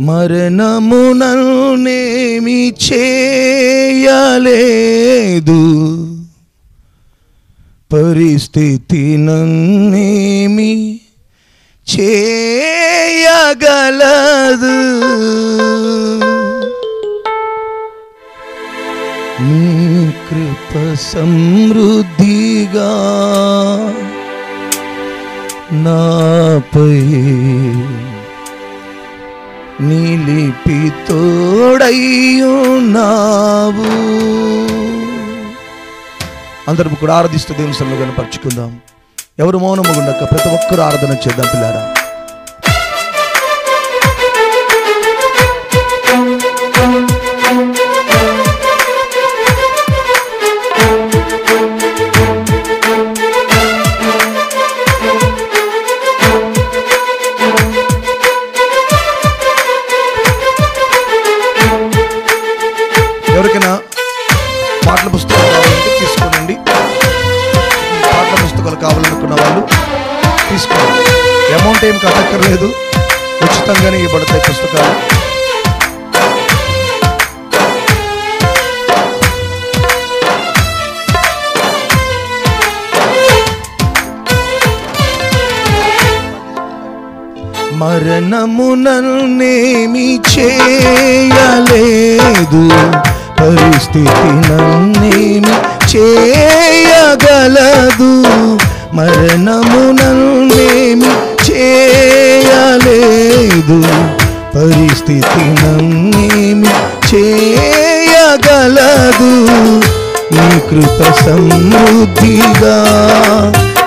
మరణము నన్నేమి చేయలేదు, పరిస్థితి నన్నేమి చేయగలదు. నీ కృప సమృద్ధిగా నాపై నిలిపి తోడయ్యున్నావు. అందరం కూడా ఆరాధిస్తూ దేవుని సన్నిధిలో కనపరుచుకుందాం. ఎవరు మౌనముగా ఉండక ప్రతి ఒక్కరు ఆరాధన చేద్దాం పిల్లారా. ఎవరికైనా పాటల పుస్తకాలు కావాలంటే తీసుకోనండి. పాటల పుస్తకాలు కావాలనుకున్న వాళ్ళు తీసుకోండి. అమౌంట్ ఏం కట్టక్కర్లేదు, ఉచితంగానే ఇవ్వబడతాయి పుస్తకాలు. మరణము నన్నేమి చేయలేదు, పరిస్థితి నన్నేమి చేయగలదు. మరణము నన్నేమి చేయలేదు, పరిస్థితి నన్నేమి చేయగలదు. నీ కృప సమృద్ధిగా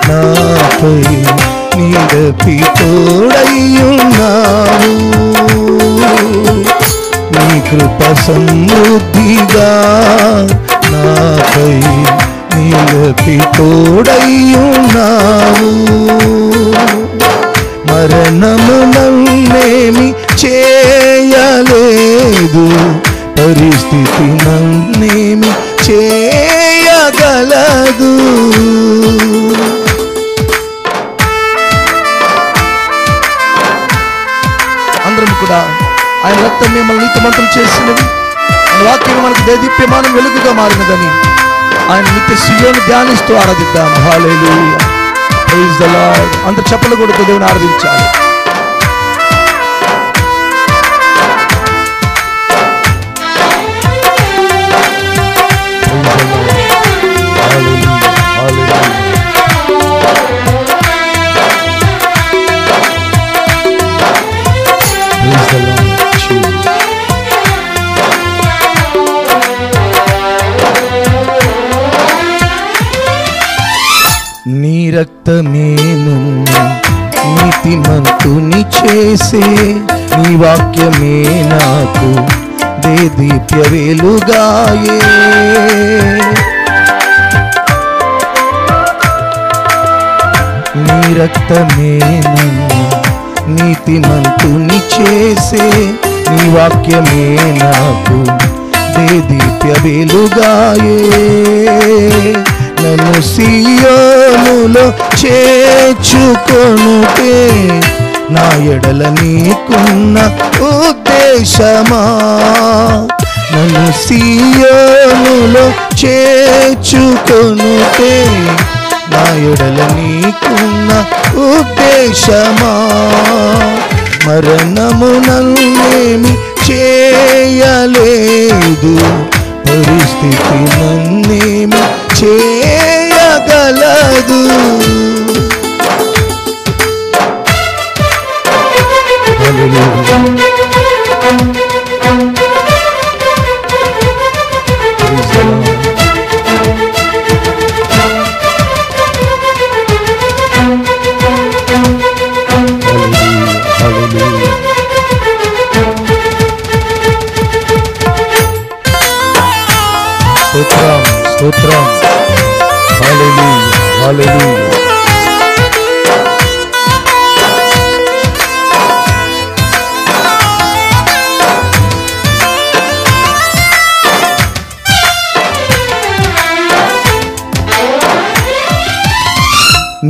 నాపై నిలిపి తోడయ్యున్నావు. నీ కృప సమృద్ధిగా నాపై నిలిపి తోడయ్యున్నావు. మరణము నన్నేమి చేయలేదు, పరిస్థితి నన్నేమి చేయగలదు. అందరం కూడా ఆయన రక్తం మిమ్మల్ని నీతిమంతులు చేసినది, ఆయన వాక్యం మనకు దేదీప్యమానం వెలుగుగా మారినదని ఆయన నిత్య సియోను ధ్యానిస్తూ ఆరాధిద్దాం. హల్లెలూయా, ప్రైజ్ ద లార్డ్. అందరూ చప్పట్లు కొడుతూ దేవుని ఆరాధించాలి. నీ రక్తమే నన్ను నీతిమంతుని చేసే, నీ వాక్యమే నాకు దేదీప్య వెలుగాయే. నీ రక్తమే నన్ను నీతిమంతుని చేసే, నీ వాక్యమే నాకు దేదీప్య వెలుగాయే. నన్ను సియోనులో చేర్చుకొనుటే నా ఎడల నీకున్న ఉద్దేశమా. నన్ను సియోనులో చేర్చుకొనుటే నా ఎడల నీకున్న ఉద్దేశమా. మరణము నన్నేమి చేయలేదు, పరిస్థితి నన్నేమి చేయగలదు. స్తోత్రం స్తోత్రం, హల్లెలూయా హల్లెలూయా.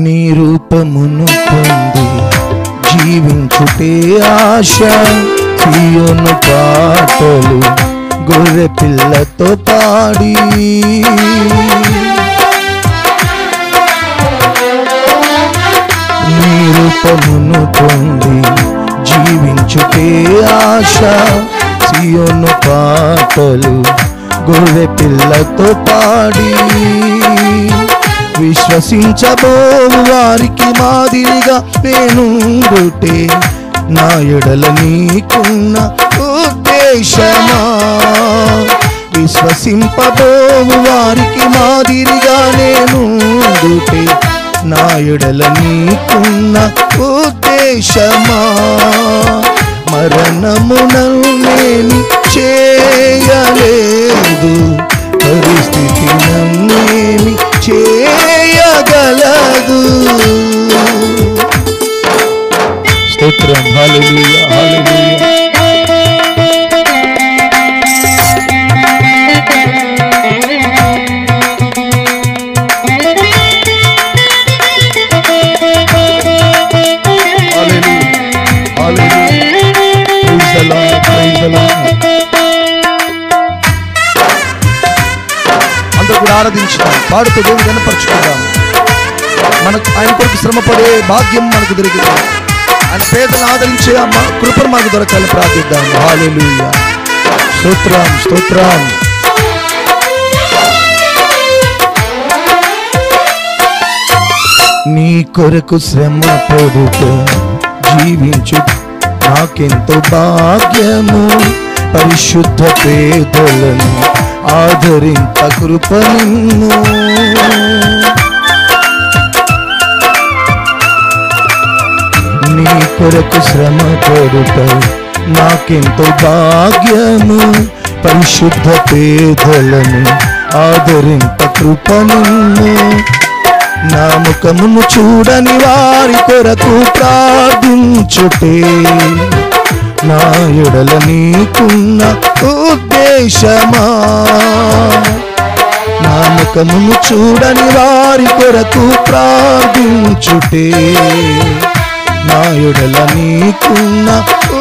నీ రూపమును పొంది జీవించుటే ఆశ, సియోను పాటలు గొర్రె పిల్లతో పాడి నీ రూపమును పొంది జీవించుటే ఆశ సియోను పాటలు గొర్రె పిల్లతో పాడి విశ్వసించబోవు వారికి మాదిరిగా నేనుండుటే నా ఎడల నీకున్న ఉద్దేశమా విశ్వసింపబోవు వారికి మాదిరిగా నేనుండుటే నా ఎడల నీకున్న ఉద్దేశమా మరణమునన్నేమి చేయలేదు పరిస్థితి నన్నేమి చేయగలదు స్తోత్రం హల్లెలూయా హల్లెలూయా అందరూ కూడా ఆరాధించుదాం, పాడుతూ దేవుని కనపరుచుకుందాం. మనకు ఆయన కొరకు శ్రమపడే భాగ్యం మనకు దొరికింది. ఆయన పేదలను ఆదరించే అమ్మ కృపను మనకు దొరకాలని ప్రార్థిద్దాం. హల్లెలూయా స్తోత్రం స్తోత్రం. నీ కొరకు శ్రమ పడుతూ జీవించు నాకెంతో భాగ్యము పరిశుద్ధ పేదలను ఆదరింప కృప నిన్ను నీ కొరకు శ్రమ పడుట నాకెంతో భాగ్యము పరిశుద్ధ పేదలను ఆదరింప కృప నిన్ను నా ముఖమును చూడని వారి కొరకు ప్రార్థించుటే నా ఎడల నీకున్న ఉద్దేశమా నా ముఖమును చూడని వారి కొరకు ప్రార్థించుటే నా ఎడల నీకున్న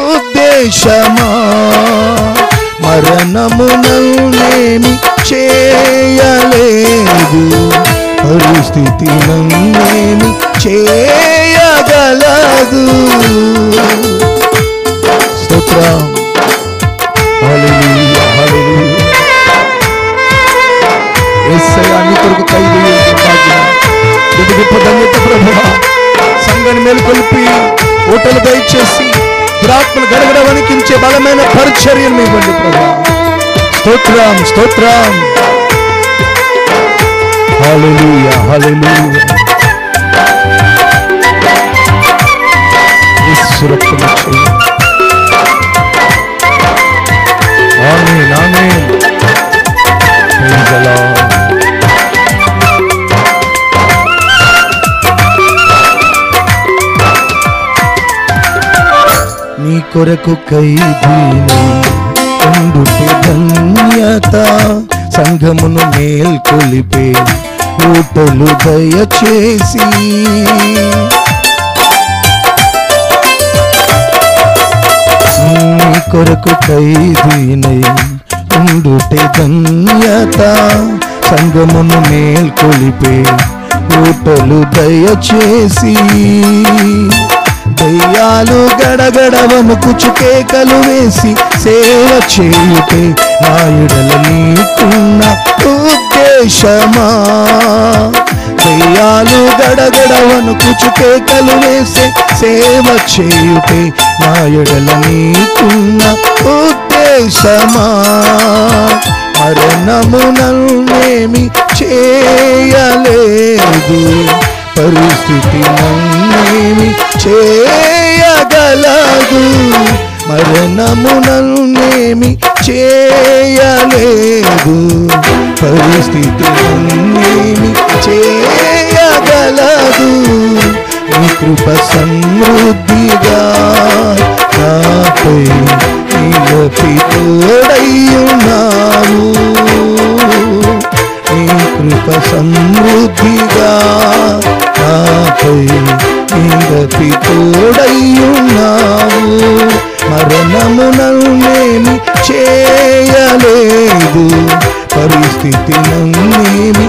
ఉద్దేశమా మరణమునన్నేమి చేయలేదు పరిస్థితి నన్నేమి చేయగలదు స్తోత్రం హల్లెలూయా హల్లెలూయా. యేసయ్యా నీ కొరకు ఖైదు ఇది గొప్ప ధన్యత ప్రభువా. సంఘాన్ని మేలుకొల్పి ఓటలు దయచేసి దురాత్మను గడగడ వణికించే బలమైన పరిచర్యను ఇవ్వండి ప్రభువా. స్తోత్రం స్తోత్రం హల్లెలూయా హల్లెలూయా. యేసు రక్తము చేయి. Amen amen. Praise the Lord. నీ కొరకు ఖైదీని ఉండుటే ధన్యత సంఘమును మేల్కొలిపే ఊటలు దయచేసి నీ కొరకు ఖైదీనై ఉండుటే ధన్యత సంఘమును మేల్కొలిపే ఊటలు దయచేసి దయ్యాలు గడగడ వణుకుచు కేకలు వేసి సేవ చేయుటే నా ఎడల నీకున్న ఉద్దేశమా దయ్యాలు గడగడ వణుకుచు కేకలు వేసి సేవ చేయుటే నా ఎడల నీకున్న ఉద్దేశమా మరణమునన్నేమి చేయలేదు పరిస్థితి నన్నేమి చేయగలదు మరణమునన్నేమి చేయలేదు పరిస్థితి నన్నేమి చేయగలదు నీ కృప సమృద్ధిగా నాపై నిలిపి తోడయ్యున్నావు నీ కృప సమృద్ధిగా నాపై నిలిపి తోడయ్యున్నావు మరణము నన్నేమి చేయలేదు, పరిస్థితి నన్నేమి